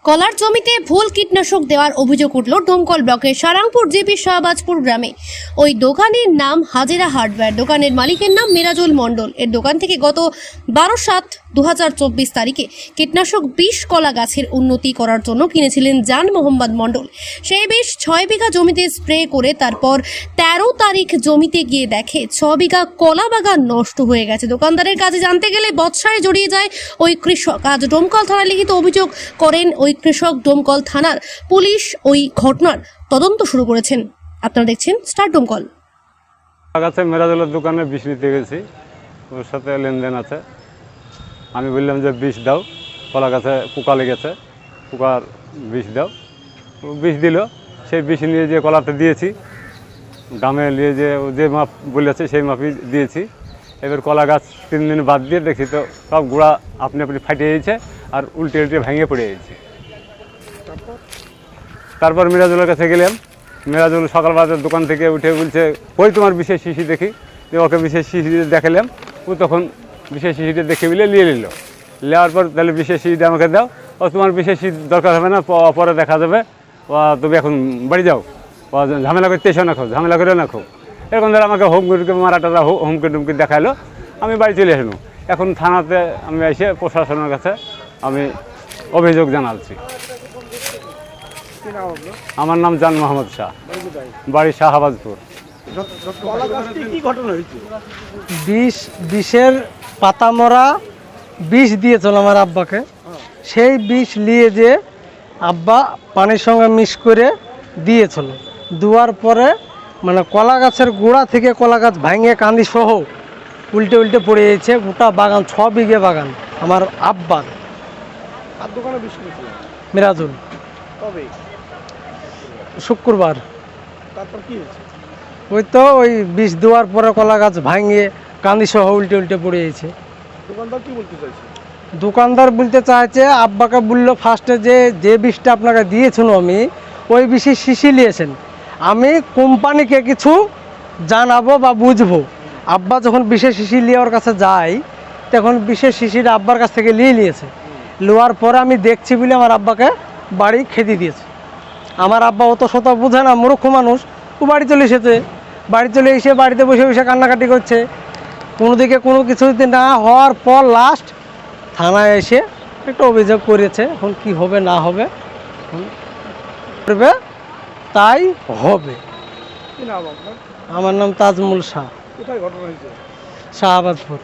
কলার জমিতে ভুল কীটনাশক দেওয়ার অভিযোগ উঠল ডোমকল ব্লকের সারাংপুর জিপি শাহবাজপুর গ্রামে। ওই দোকানের নাম হাজিরা হার্ডওয়্যার। দোকানের মালিকের নাম মিরাজুল মণ্ডল। এর দোকান থেকে গত 12/7/2024 তারিখে কীটনাশক বিষ কলা গাছের উন্নতি করার জন্য কিনেছিলেন জান মোহাম্মদ মণ্ডল। সেই বিষ 6 বিঘা জমিতে স্প্রে করে তারপর 13 তারিখ জমিতে গিয়ে দেখে 6 বিঘা কলা বাগান নষ্ট হয়ে গেছে। দোকানদারের কাছে জানতে গেলে বৎসায় জড়িয়ে যায় ওই কৃষক। আজ ডোমকল থানায় লিখিত অভিযোগ করেন ওই কৃষক। ডোমকল থানার পুলিশ ওই ঘটনার তদন্ত শুরু করেছেন। আপনারা দেখছেন স্টার ডোমকল। কাছে মেরাজুলের দোকানে বিষ নিতে গেছি, ওর সাথে লেনদেন আছে। আমি বললাম যে বিষ দাও, কলা গাছে পোকা লেগেছে, পোকার বিষ দাও। বিষ দিল, সেই বিষ নিয়ে যে কলাতে দিয়েছি, দামে নিয়ে যে মাপ বলেছে সেই মাপই দিয়েছি। এবার কলা গাছ 3 দিন বাদ দিয়ে দেখছি তো সব গোড়া আপনি ফাটিয়ে গেছে আর উল্টে ভেঙে পড়ে গেছে। তারপর মিরাজুলের কাছে গেলাম। মিরাজুল সকালবেলা দোকান থেকে উঠে বলছে, ওই তোমার বিশেষ শিশি দেখি। ওকে বিশেষ শিশি দেখালাম, ও তখন বিশেষ শিশিটা দেখে বলে নিয়ে নিল। নেওয়ার পর তাহলে বিশেষ শিশিটা আমাকে দাও। ও তোমার বিশেষ শিশি দরকার হবে না, পরে দেখা যাবে, তুমি এখন বাড়ি যাও, ঝামেলা করতে এসো না, খাও ঝামেলা করে না খাও। এরকম ধরে আমাকে হুমকি মারাটা হুমকি টুমকি দেখালো। আমি বাড়ি চলে আসলাম। এখন থানাতে আমি এসে প্রশাসনের কাছে আমি অভিযোগ জানাচ্ছি। আমার নাম জান মোহাম্মদ শাহ, বাড়ি শাহবাজপুর। বিষের পাতা মরা বিষ দিয়েছিল আমার আব্বাকে। সেই বিষ নিয়ে যে আব্বা পানির সঙ্গে মিক্স করে দিয়েছিল। দেওয়ার পরে মানে কলা গাছের গোড়া থেকে কলা গাছ ভাঙে কান্দি সহ উল্টে পড়ে গেছে। গোটা বাগান 6 বিঘে বাগান আমার আব্বার। মিরাজুল। শুক্রবার। ওই তো ওই বিষ দেওয়ার পরে কলা গাছ ভাঙিয়ে কান্দি সহ উল্টে পড়ে গেছে। দোকানদার বলতে চাইছে, আব্বাকে বললো ফার্স্টে যে বিষটা আপনাকে দিয়েছিল আমি ওই বিষের শিশি নিয়েছেন, আমি কোম্পানিকে কিছু জানাবো বা বুঝবো। আব্বা যখন বিশেষ শিশি নেওয়ার কাছে যায়, তখন বিশেষ শিশিটা আব্বার কাছ থেকে নিয়েছে। নেওয়ার পরে আমি দেখছি বলে আমার আব্বাকে বাড়ি খেতে দিয়েছে। আমার আব্বা অত শত বোঝে না, মূর্খ মানুষ। ও বাড়ি চলে এসেছে। বাড়ি চলে এসে বাড়িতে বসে বসে কান্নাকাটি করছে। কোনো দিকে কোনো কিছু না হওয়ার পর লাস্ট থানায় এসে একটা অভিযোগ করেছে। এখন কি হবে না হবে করবে তাই হবে। আমার নাম তাজমুল শাহ, শাহবাজপুর।